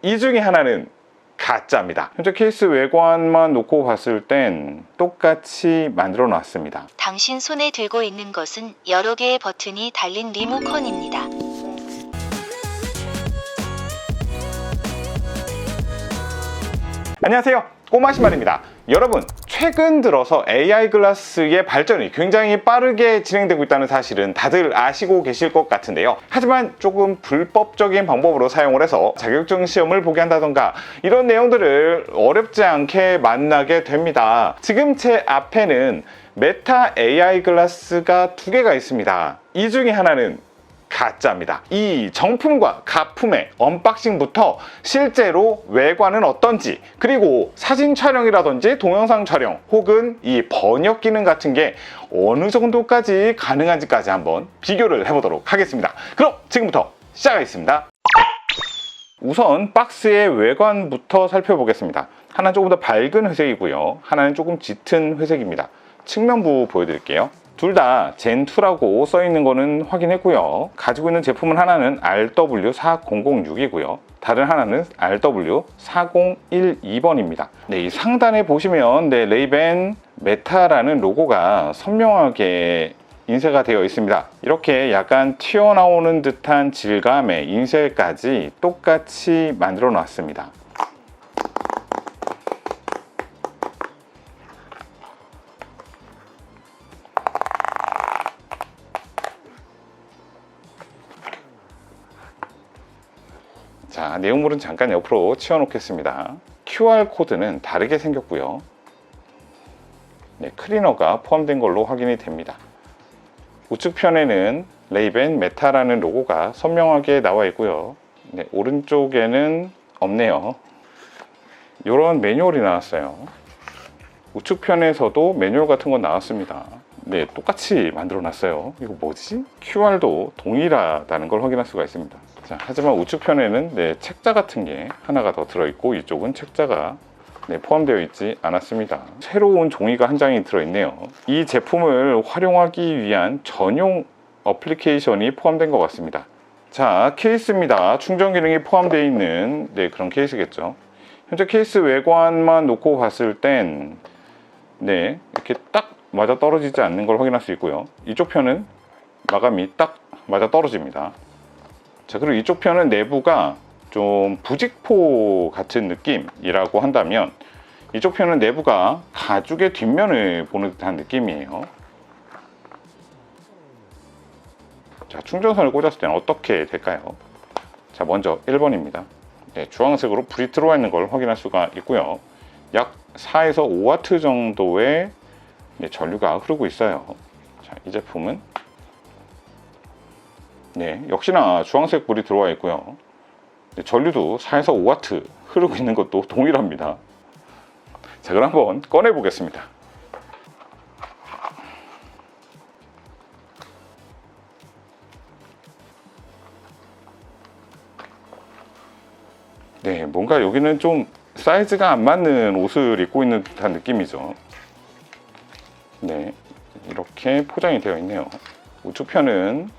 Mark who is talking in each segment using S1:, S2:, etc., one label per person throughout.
S1: 이 중에 하나는 가짜입니다. 현재 케이스 외관만 놓고 봤을 땐 똑같이 만들어 놨습니다.
S2: 당신 손에 들고 있는 것은 여러 개의 버튼이 달린 리모컨입니다.
S1: 안녕하세요, 꼬마신발입니다. 여러분, 최근 들어서 AI 글라스의 발전이 굉장히 빠르게 진행되고 있다는 사실은 다들 아시고 계실 것 같은데요. 하지만 조금 불법적인 방법으로 사용을 해서 자격증 시험을 보게 한다던가 이런 내용들을 어렵지 않게 만나게 됩니다. 지금 제 앞에는 메타 AI 글라스가 두 개가 있습니다. 이 중에 하나는 가짜입니다. 이 정품과 가품의 언박싱부터 실제로 외관은 어떤지, 그리고 사진 촬영이라든지 동영상 촬영 혹은 이 번역 기능 같은 게 어느 정도까지 가능한지까지 한번 비교를 해보도록 하겠습니다. 그럼 지금부터 시작하겠습니다. 우선 박스의 외관부터 살펴보겠습니다. 하나는 조금 더 밝은 회색이고요, 하나는 조금 짙은 회색입니다. 측면부 보여드릴게요. 둘 다 젠2라고 써있는 거는 확인했고요. 가지고 있는 제품은 하나는 RW4006이고요. 다른 하나는 RW4012번입니다. 네, 이 상단에 보시면 레이벤 메타라는 로고가 선명하게 인쇄가 되어 있습니다. 이렇게 약간 튀어나오는 듯한 질감의 인쇄까지 똑같이 만들어 놨습니다. 자, 내용물은 잠깐 옆으로 치워 놓겠습니다. QR코드는 다르게 생겼고요. 네, 클리너가 포함된 걸로 확인이 됩니다. 우측편에는 레이벤 메타라는 로고가 선명하게 나와 있고요. 네, 오른쪽에는 없네요. 이런 매뉴얼이 나왔어요. 우측편에서도 매뉴얼 같은 건 나왔습니다. 네, 똑같이 만들어 놨어요. 이거 뭐지? QR도 동일하다는 걸 확인할 수가 있습니다. 자, 하지만 우측편에는 책자 같은 게 하나가 더 들어있고 이쪽은 책자가 포함되어 있지 않았습니다. 새로운 종이가 한 장이 들어있네요. 이 제품을 활용하기 위한 전용 어플리케이션이 포함된 것 같습니다. 자, 케이스입니다. 충전 기능이 포함되어 있는 그런 케이스겠죠. 현재 케이스 외관만 놓고 봤을 땐 이렇게 딱 맞아 떨어지지 않는 걸 확인할 수 있고요. 이쪽 편은 마감이 딱 맞아 떨어집니다. 자, 그리고 이쪽 편은 내부가 좀 부직포 같은 느낌이라고 한다면 이쪽 편은 내부가 가죽의 뒷면을 보는 듯한 느낌이에요. 자, 충전선을 꽂았을 때는 어떻게 될까요? 자, 먼저 1번입니다. 주황색으로 불이 들어와 있는 걸 확인할 수가 있고요. 약 4에서 5W 정도의 전류가 흐르고 있어요. 자, 이 제품은 역시나 주황색 불이 들어와 있고요. 전류도 4에서 5W 흐르고 있는 것도 동일합니다. 자, 그럼 한번 꺼내 보겠습니다. 뭔가 여기는 좀 사이즈가 안 맞는 옷을 입고 있는 듯한 느낌이죠. 이렇게 포장이 되어 있네요. 우측편은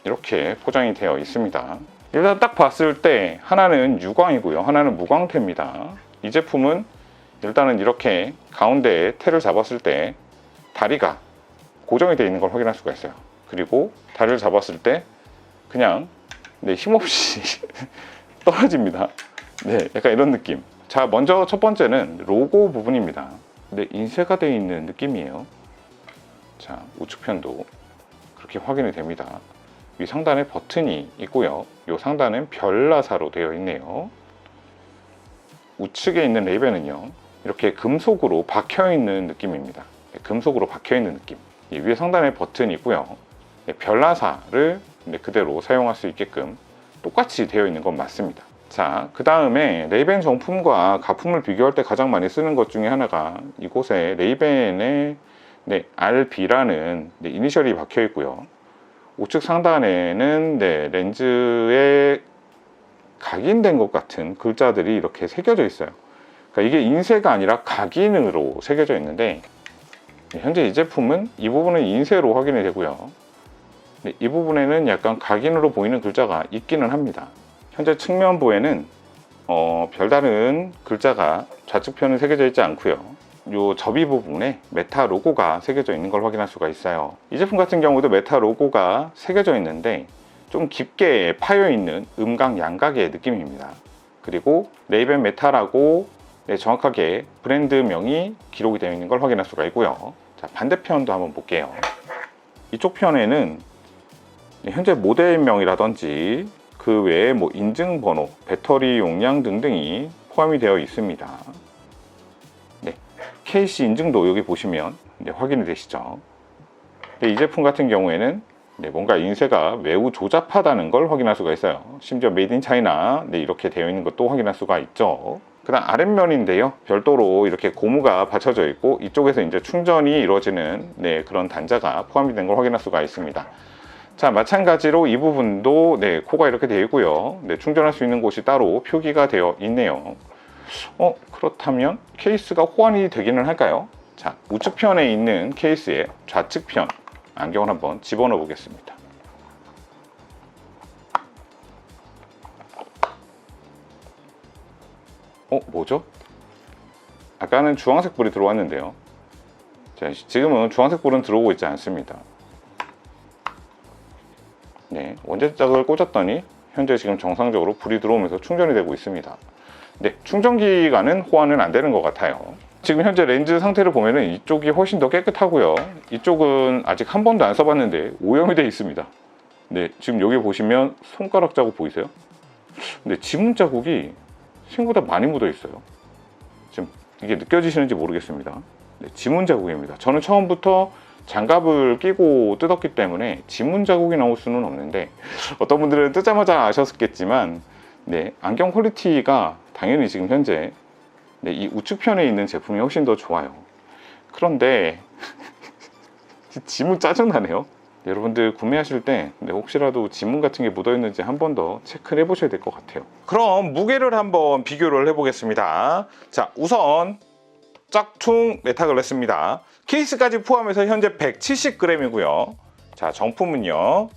S1: 이렇게 포장이 되어 있습니다. 일단 딱 봤을 때 하나는 유광이고요, 하나는 무광태입니다. 이 제품은 일단은 이렇게 가운데에 테를 잡았을 때 다리가 고정이 되어 있는 걸 확인할 수가 있어요. 그리고 다리를 잡았을 때 그냥 힘없이 떨어집니다. 약간 이런 느낌. 자, 먼저 첫 번째는 로고 부분입니다. 인쇄가 되어 있는 느낌이에요. 자, 우측편도 그렇게 확인이 됩니다. 위 상단에 버튼이 있고요. 이 상단은 별 나사로 되어 있네요. 우측에 있는 레이벤은요, 이렇게 금속으로 박혀 있는 느낌입니다. 금속으로 박혀 있는 느낌. 위에 상단에 버튼이 있고요. 별 나사를 그대로 사용할 수 있게끔 똑같이 되어 있는 건 맞습니다. 자, 그 다음에 레이벤 정품과 가품을 비교할 때 가장 많이 쓰는 것 중에 하나가 이곳에 레이벤의 RB라는 이니셜이 박혀 있고요. 우측 상단에는 렌즈에 각인된 것 같은 글자들이 이렇게 새겨져 있어요. 그러니까 이게 인쇄가 아니라 각인으로 새겨져 있는데 현재 이 제품은 이 부분은 인쇄로 확인이 되고요. 네, 이 부분에는 약간 각인으로 보이는 글자가 있기는 합니다. 현재 측면부에는 별다른 글자가 좌측편에 새겨져 있지 않고요. 요 접이 부분에 메타 로고가 새겨져 있는 걸 확인할 수가 있어요. 이 제품 같은 경우도 메타 로고가 새겨져 있는데 좀 깊게 파여 있는 음각 양각의 느낌입니다. 그리고 레이벤 메타라고 정확하게 브랜드명이 기록이 되어 있는 걸 확인할 수가 있고요. 자, 반대편도 한번 볼게요. 이쪽 편에는 현재 모델명이라든지 그 외에 뭐 인증번호, 배터리 용량 등등이 포함이 되어 있습니다. 네, 케이스 인증도 여기 보시면 확인이 되시죠. 이 제품 같은 경우에는 뭔가 인쇄가 매우 조잡하다는 걸 확인할 수가 있어요. 심지어 메이드 인 차이나 이렇게 되어 있는 것도 확인할 수가 있죠. 그 다음 아랫면인데요, 별도로 이렇게 고무가 받쳐져 있고 이쪽에서 이제 충전이 이루어지는 그런 단자가 포함이 된 걸 확인할 수가 있습니다. 자, 마찬가지로 이 부분도 코가 이렇게 되어 있고요. 충전할 수 있는 곳이 따로 표기가 되어 있네요. 그렇다면 케이스가 호환이 되기는 할까요? 자, 우측편에 있는 케이스의 좌측편 안경을 한번 집어넣어 보겠습니다. 뭐죠? 아까는 주황색 불이 들어왔는데요. 자, 지금은 주황색 불은 들어오고 있지 않습니다. 네, 원제작을 꽂았더니 현재 지금 정상적으로 불이 들어오면서 충전이 되고 있습니다. 네, 충전 기간은 호환은 안 되는 것 같아요. 지금 현재 렌즈 상태를 보면은 이쪽이 훨씬 더 깨끗하고요. 이쪽은 아직 한 번도 안 써봤는데 오염이 되어 있습니다. 네, 지금 여기 보시면 손가락 자국 보이세요? 근데 지문 자국이 생각보다 많이 묻어 있어요. 지금 이게 느껴지시는지 모르겠습니다. 네, 지문 자국입니다. 저는 처음부터 장갑을 끼고 뜯었기 때문에 지문 자국이 나올 수는 없는데 어떤 분들은 뜯자마자 아셨겠지만 안경 퀄리티가 당연히 지금 현재 이 우측편에 있는 제품이 훨씬 더 좋아요. 그런데 지문 짜증나네요. 여러분들 구매하실 때 혹시라도 지문 같은 게 묻어 있는지 한 번 더 체크를 해보셔야 될 것 같아요. 그럼 무게를 한번 비교를 해보겠습니다. 자, 우선 짝퉁 메타글라스입니다. 케이스까지 포함해서 현재 170g이고요. 자, 정품은요.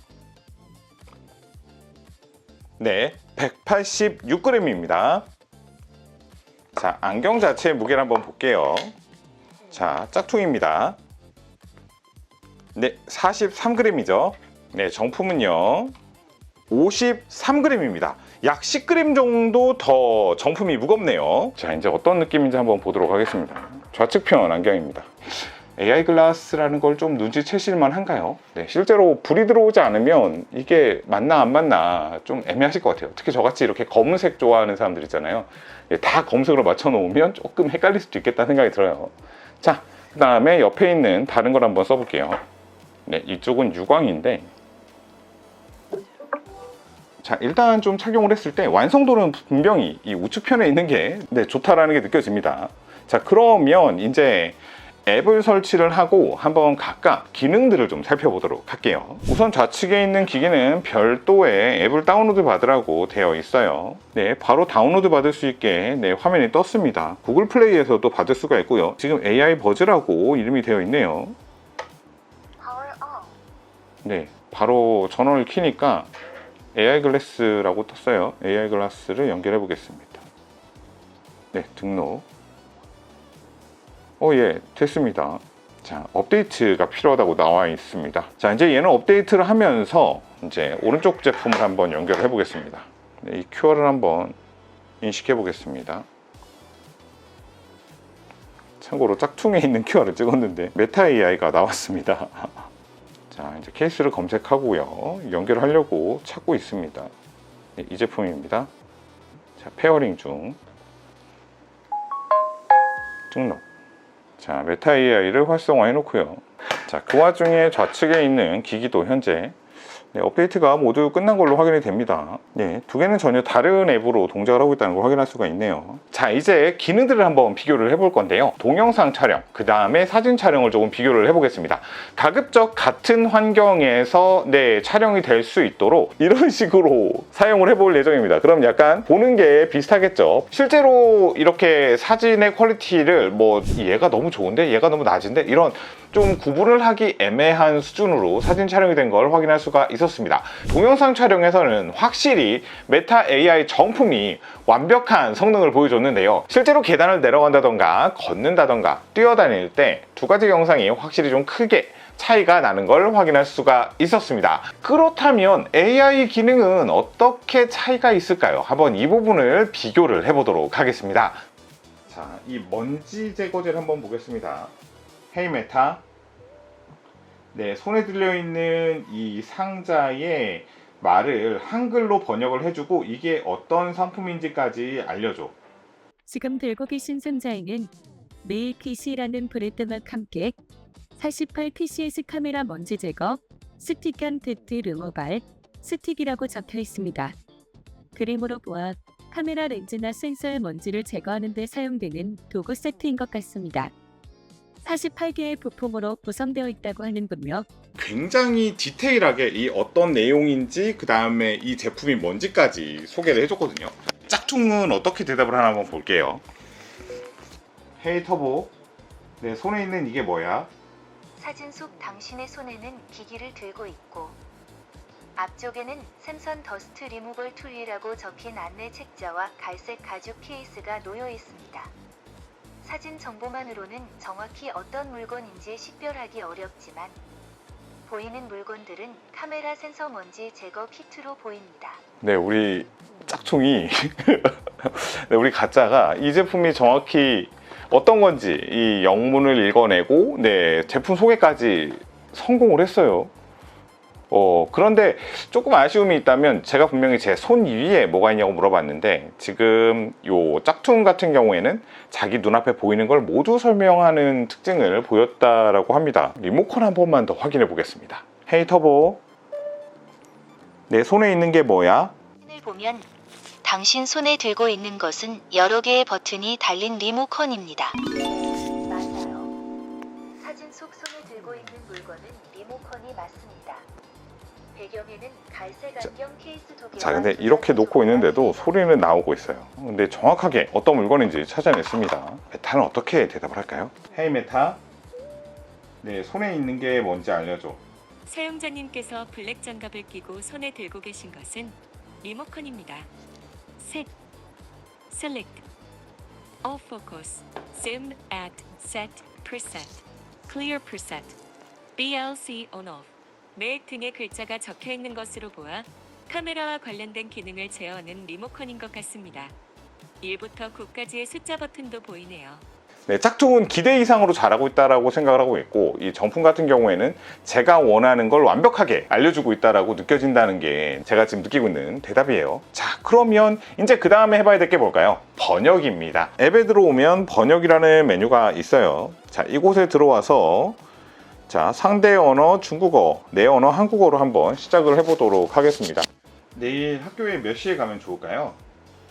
S1: 186g입니다. 자, 안경 자체의 무게를 한번 볼게요. 자, 짝퉁입니다. 43g이죠. 정품은요. 53g입니다. 약 10g 정도 더 정품이 무겁네요. 자, 이제 어떤 느낌인지 한번 보도록 하겠습니다. 좌측편 안경입니다. AI 글라스라는 걸 좀 눈치채실만 한가요? 실제로 불이 들어오지 않으면 이게 맞나 안 맞나 좀 애매하실 것 같아요. 특히 저같이 이렇게 검은색 좋아하는 사람들 있잖아요. 다 검은색으로 맞춰 놓으면 조금 헷갈릴 수도 있겠다는 생각이 들어요. 자, 그 다음에 옆에 있는 다른 걸 한번 써볼게요. 이쪽은 유광인데, 자, 일단 좀 착용을 했을 때 완성도는 분명히 이 우측편에 있는 게 좋다라는 게 느껴집니다. 자, 그러면 이제 앱을 설치를 하고 한번 각각 기능들을 좀 살펴보도록 할게요. 우선 좌측에 있는 기기는 별도의 앱을 다운로드 받으라고 되어 있어요. 바로 다운로드 받을 수 있게 화면이 떴습니다. 구글 플레이에서도 받을 수가 있고요. 지금 AI 버즈라고 이름이 되어 있네요. 바로 전원을 켜니까 AI 글래스라고 떴어요. AI 글라스를 연결해 보겠습니다. 등록. 예, 됐습니다. 자, 업데이트가 필요하다고 나와 있습니다. 자, 이제 얘는 업데이트를 하면서 이제 오른쪽 제품을 한번 연결해 보겠습니다. 이 QR을 한번 인식해 보겠습니다. 참고로 짝퉁에 있는 QR을 찍었는데 메타 AI가 나왔습니다. 자, 이제 케이스를 검색하고요. 연결하려고 찾고 있습니다. 이 제품입니다. 자, 페어링 중. 등록. 자, 메타 AI를 활성화해 놓고요. 자, 그 와중에 좌측에 있는 기기도 현재 업데이트가 모두 끝난 걸로 확인이 됩니다. 두 개는 전혀 다른 앱으로 동작을 하고 있다는 걸 확인할 수가 있네요. 자, 이제 기능들을 한번 비교를 해볼 건데요. 동영상 촬영, 그 다음에 사진 촬영을 조금 비교를 해보겠습니다. 가급적 같은 환경에서 촬영이 될 수 있도록 이런 식으로 사용을 해볼 예정입니다. 그럼 약간 보는 게 비슷하겠죠. 실제로 이렇게 사진의 퀄리티를 얘가 너무 좋은데 얘가 너무 낮은데 이런 좀 구분을 하기 애매한 수준으로 사진 촬영이 된 걸 확인할 수가 있었습니다. 동영상 촬영에서는 확실히 메타 AI 정품이 완벽한 성능을 보여줬는데요. 실제로 계단을 내려간다던가 걷는다던가 뛰어다닐 때 두 가지 영상이 확실히 좀 크게 차이가 나는 걸 확인할 수가 있었습니다. 그렇다면 AI 기능은 어떻게 차이가 있을까요? 한번 이 부분을 비교를 해보도록 하겠습니다. 자, 이 먼지 제거제를 한번 보겠습니다. 헤이 메타. 네, 손에 들려있는 이 상자에 말을 한글로 번역을 해주고 이게 어떤 상품인지까지 알려줘.
S3: 지금 들고 계신 상자에는 메일 PC라는 브랜드와 함께 48 PCS 카메라 먼지 제거, 스틱한 데트 르모발, 스틱이라고 적혀 있습니다. 그림으로 보아 카메라 렌즈나 센서의 먼지를 제거하는 데 사용되는 도구 세트인 것 같습니다. 48개의 부품으로 구성되어 있다고 하는군요.
S1: 굉장히 디테일하게 이 어떤 내용인지 그 다음에 이 제품이 뭔지까지 소개를 해줬거든요. 짝퉁은 어떻게 대답을 하나 한번 볼게요. 헤이 터보, 내 손에 있는 이게 뭐야?
S2: 사진 속 당신의 손에는 기기를 들고 있고 앞쪽에는 샘선 더스트 리무벌 툴이라고 적힌 안내 책자와 갈색 가죽 케이스가 놓여 있습니다. 사진 정보만으로는 정확히 어떤 물건인지 식별하기 어렵지만 보이는 물건들은 카메라 센서 먼지 제거 키트로 보입니다.
S1: 네, 우리 짝퉁이 네, 우리 가짜가 이 제품이 정확히 어떤 건지 이 영문을 읽어내고 네, 제품 소개까지 성공을 했어요. 그런데 조금 아쉬움이 있다면 제가 분명히 제 손 위에 뭐가 있냐고 물어봤는데 지금 요 짝퉁 같은 경우에는 자기 눈앞에 보이는 걸 모두 설명하는 특징을 보였다라고 합니다. 리모컨 한 번만 더 확인해 보겠습니다. 헤이 터보, 내 손에 있는 게 뭐야?
S2: 사진을 보면 당신 손에 들고 있는 것은 여러 개의 버튼이 달린 리모컨입니다. 맞아요. 사진 속 손에 들고 있는 물건은 리모컨이 맞습니다. 배경에는 갈색 안경 케이스 두 개와
S1: 자, 근데 이렇게 놓고 있는데도 소리는 나오고 있어요. 근데 정확하게 어떤 물건인지 찾아냈습니다. 메타는 어떻게 대답을 할까요? 헤이 메타, 내 손에 있는 게 뭔지 알려줘.
S3: 사용자님께서 블랙 장갑을 끼고 손에 들고 계신 것은 리모컨입니다. 셋, Select, All Focus, Zoom, Add, Set, Preset, Clear Preset, BLC On/Off. 맥 등의 글자가 적혀 있는 것으로 보아 카메라와 관련된 기능을 제어하는 리모컨인 것 같습니다. 1부터 9까지의 숫자 버튼도 보이네요.
S1: 네, 짝퉁은 기대 이상으로 잘하고 있다라고 생각을 하고 있고 이 정품 같은 경우에는 제가 원하는 걸 완벽하게 알려주고 있다라고 느껴진다는 게 제가 지금 느끼고 있는 대답이에요. 자, 그러면 이제 그 다음에 해봐야 될 게 뭘까요? 번역입니다. 앱에 들어오면 번역이라는 메뉴가 있어요. 자, 이곳에 들어와서 자, 상대 언어 중국어, 내 언어 한국어로 한번 시작을 해보도록 하겠습니다. 내일 학교에 몇 시에 가면 좋을까요?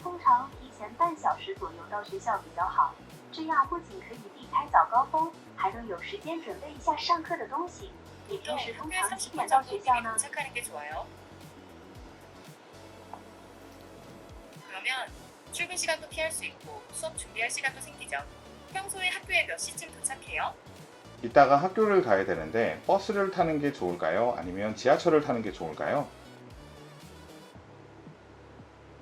S4: 通常提前半小时左右到学校比较好，这样不仅可以避开早高峰，还能有时间准备一下上课的东西。你平时通常几点到学校呢？
S5: 그러면 출근 시간도 피할 수 있고 수업 준비할 시간도 생기죠. 평소에 학교에 몇 시쯤 도착해요?
S1: 이따가 학교를 가야 되는데 버스를 타는 게 좋을까요? 아니면 지하철을 타는 게 좋을까요?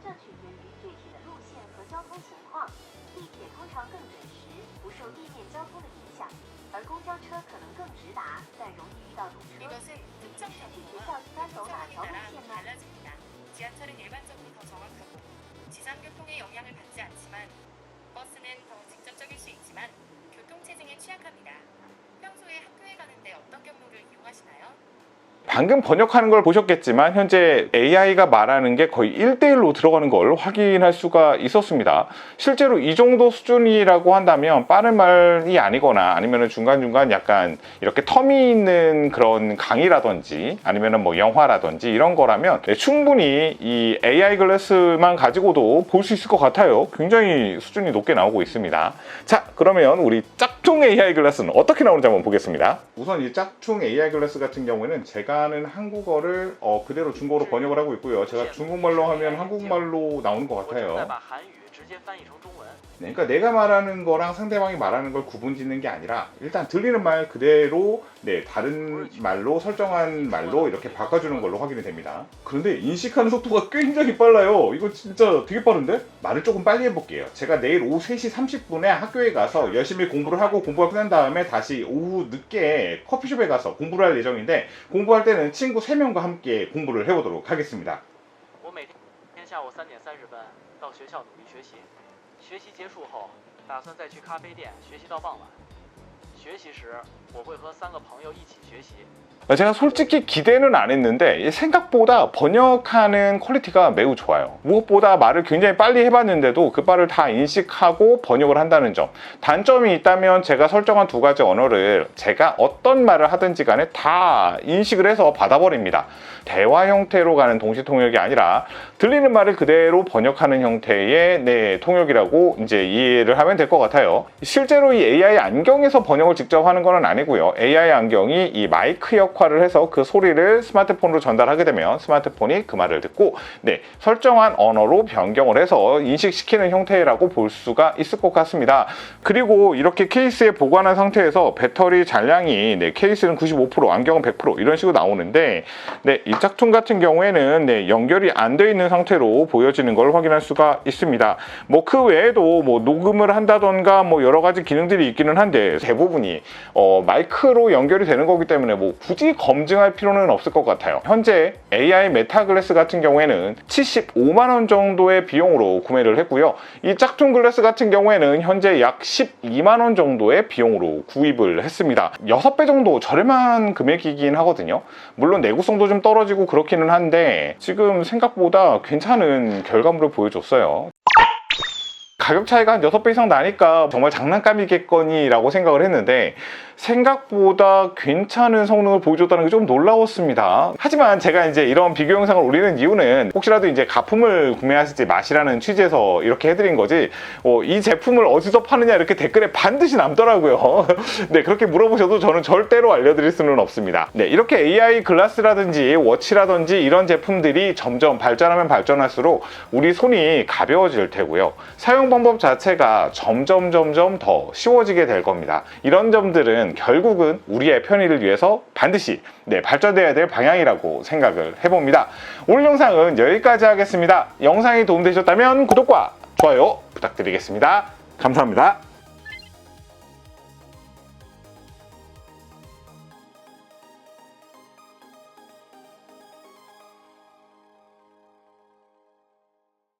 S4: 这取决于具体的路线和交通情况。地铁通常更准时，不受地面交通的影响，而公交车可能更直达，但容易遇到堵车。
S5: 이것은 특정
S4: 去学校一般走哪条路
S5: 따라
S4: 线呢？
S5: 달라집니다. 지하철은 일반적으로 더 정확하고 지상교통에 영향을 받지 않지만 버스는 더 직접적일 수 있지만 교통체증에 취약합니다. 평소에 학교에 가는데 어떤 경로를 이용하시나요?
S1: 방금 번역하는 걸 보셨겠지만 현재 AI가 말하는 게 거의 1대1로 들어가는 걸 확인할 수가 있었습니다. 실제로 이 정도 수준이라고 한다면 빠른 말이 아니거나 아니면 중간중간 약간 이렇게 텀이 있는 그런 강의라든지 아니면 뭐 영화라든지 이런 거라면 충분히 이 AI 글래스만 가지고도 볼 수 있을 것 같아요. 굉장히 수준이 높게 나오고 있습니다. 자, 그러면 우리 짝퉁 AI 글래스는 어떻게 나오는지 한번 보겠습니다. 우선 이 짝퉁 AI 글래스 같은 경우에는 제가 하는 한국어를 그대로 중국어로 번역을 하고 있고요. 제가 중국말로 하면 한국말로 나오는 것 같아요.
S6: 直接翻译成中文。
S1: 그러니까 내가 말하는 거랑 상대방이 말하는 걸 구분짓는 게 아니라 일단 들리는 말 그대로 다른 말로 설정한 말로 이렇게 바꿔주는 걸로 확인이 됩니다. 그런데 인식하는 속도가 굉장히 빨라요. 이거 진짜 되게 빠른데? 말을 조금 빨리 해볼게요. 제가 내일 오후 3시 30분에 학교에 가서 열심히 공부를 하고 공부가 끝난 다음에 다시 오후 늦게 커피숍에 가서 공부를 할 예정인데 공부할 때는 친구 3명과 함께 공부를 해보도록 하겠습니다.
S6: 我每天下午3点30分到学校努力学习，学习结束后打算再去咖啡店学习到傍晚。学习时我会和3个朋友一起学习。
S1: 제가 솔직히 기대는 안 했는데 생각보다 번역하는 퀄리티가 매우 좋아요. 무엇보다 말을 굉장히 빨리 해봤는데도 그 말을 다 인식하고 번역을 한다는 점. 단점이 있다면 제가 설정한 2가지 언어를 제가 어떤 말을 하든지 간에 다 인식을 해서 받아버립니다. 대화 형태로 가는 동시 통역이 아니라 들리는 말을 그대로 번역하는 형태의 통역이라고 이제 이해를 하면 될 것 같아요. 실제로 이 AI 안경에서 번역을 직접 하는 건 아니고요. AI 안경이 이 마이크 역할을 해서 그 소리를 스마트폰으로 전달하게 되면 스마트폰이 그 말을 듣고 설정한 언어로 변경을 해서 인식시키는 형태라고 볼 수가 있을 것 같습니다. 그리고 이렇게 케이스에 보관한 상태에서 배터리 잔량이 케이스는 95%, 안경은 100% 이런 식으로 나오는데 이 짝퉁 같은 경우에는 연결이 안 돼 있는 상태로 보여지는 걸 확인할 수가 있습니다. 뭐 그 외에도 뭐 녹음을 한다던가 뭐 여러 가지 기능들이 있기는 한데 대부분이 마이크로 연결이 되는 거기 때문에 뭐 굳이 검증할 필요는 없을 것 같아요. 현재 AI 메타글래스 같은 경우에는 75만 원 정도의 비용으로 구매를 했고요. 이 짝퉁 글래스 같은 경우에는 현재 약 12만 원 정도의 비용으로 구입을 했습니다. 6배 정도 저렴한 금액이긴 하거든요. 물론 내구성도 좀 떨어지고 그렇기는 한데 지금 생각보다 괜찮은 결과물을 보여줬어요. 가격 차이가 한 6배 이상 나니까 정말 장난감이겠거니 라고 생각을 했는데 생각보다 괜찮은 성능을 보여줬다는 게 좀 놀라웠습니다. 하지만 제가 이제 이런 비교 영상을 올리는 이유는 혹시라도 이제 가품을 구매하실지 마시라는 취지에서 이렇게 해드린 거지 이 제품을 어디서 파느냐 이렇게 댓글에 반드시 남더라고요. 그렇게 물어보셔도 저는 절대로 알려드릴 수는 없습니다. 이렇게 AI 글라스라든지 워치라든지 이런 제품들이 점점 발전하면 발전할수록 우리 손이 가벼워질 테고요. 사용 방법 자체가 점점 더 쉬워지게 될 겁니다. 이런 점들은 결국은 우리의 편의를 위해서 반드시 발전돼야 될 방향이라고 생각을 해봅니다. 오늘 영상은 여기까지 하겠습니다. 영상이 도움되셨다면 구독과 좋아요 부탁드리겠습니다. 감사합니다.